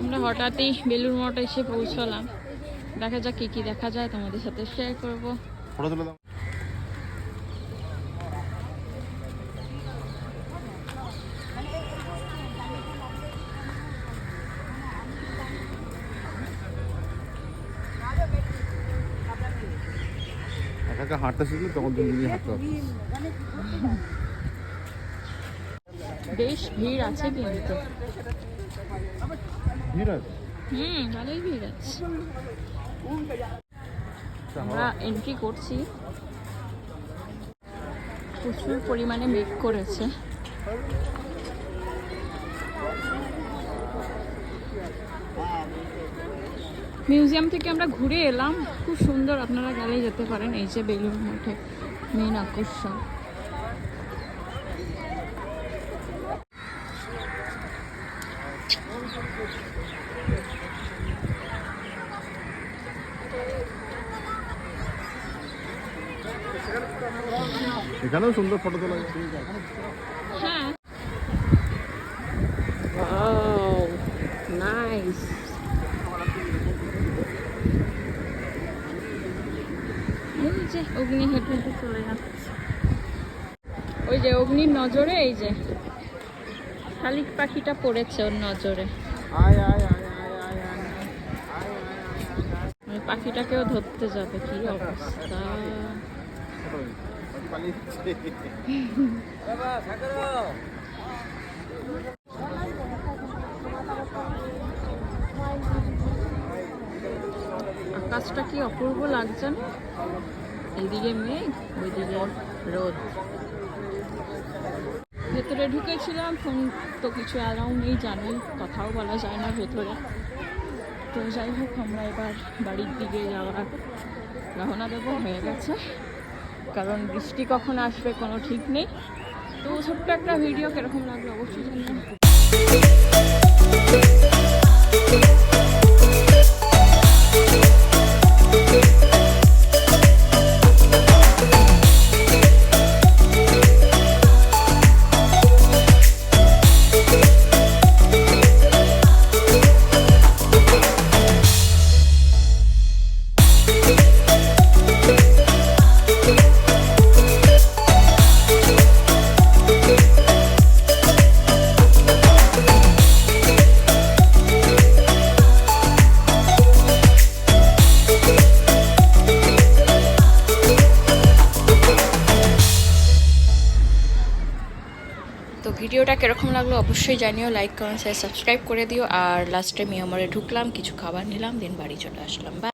আমরা হঠাৎই বেলুড় মঠ এসে পৌঁছলাম। দেখা যাক কি কি দেখা যায়, তোমাদের সাথে শেয়ার করবো। হাঁটতে শিখলে তখন তুমি হাঁটতে হবে। বেশ ভিড় আছে কিন্তু। ভিড় আছে? ভালোই ভিড় আছে। আমরা এন্ট্রি করছি। প্রচুর পরিমাণে মেঘ করেছে। মিউজিয়াম থেকে আমরা ঘুরে এলাম, খুব সুন্দর, আপনারা গেলে যেতে পারেন। এই যে বেলুড় মঠে মেন আকর্ষণ। এখানেও সুন্দর ফটো তোলা যায়। হ্যাঁ, নাইস। এই যে অগ্নি হেঁটে হেঁটে চলে যাচ্ছে। ওই যে অগ্নির নজরে এই যে শালিক পাখিটা পড়েছে ওর নজরে। ওই পাখিটাকেও ধরতে যাবে, কি অবস্থা। আকাশটা কি অপূর্ব লাগছে না? এইদিকে মেঘ, ওইদিকে রোদ। ভেতরে ঢুকেছিলাম, ফোন তো কিছু অ্যালাউ নেই, জানি কথাও বলা যায় না ভেতরে। তো যাই হোক, আমরা এবার বাড়ির দিকে যাওয়ার রওনা দেবো, হয়ে গেছে। কারণ বৃষ্টি কখন আসবে কোনো ঠিক নেই। তো ছোট্ট একটা ভিডিও কিরকম লাগলো অবশ্যই জানিও। তো ভিডিওটা কিরকম লাগলো অবশ্যই জানিও, লাইক কমেন্ট শেয়ার সাবস্ক্রাইব করে দিও। আর লাস্টে মিয়ামরে ঢুকলাম, কিছু খাবার নিলাম, দেন বাড়ি চলে আসলাম।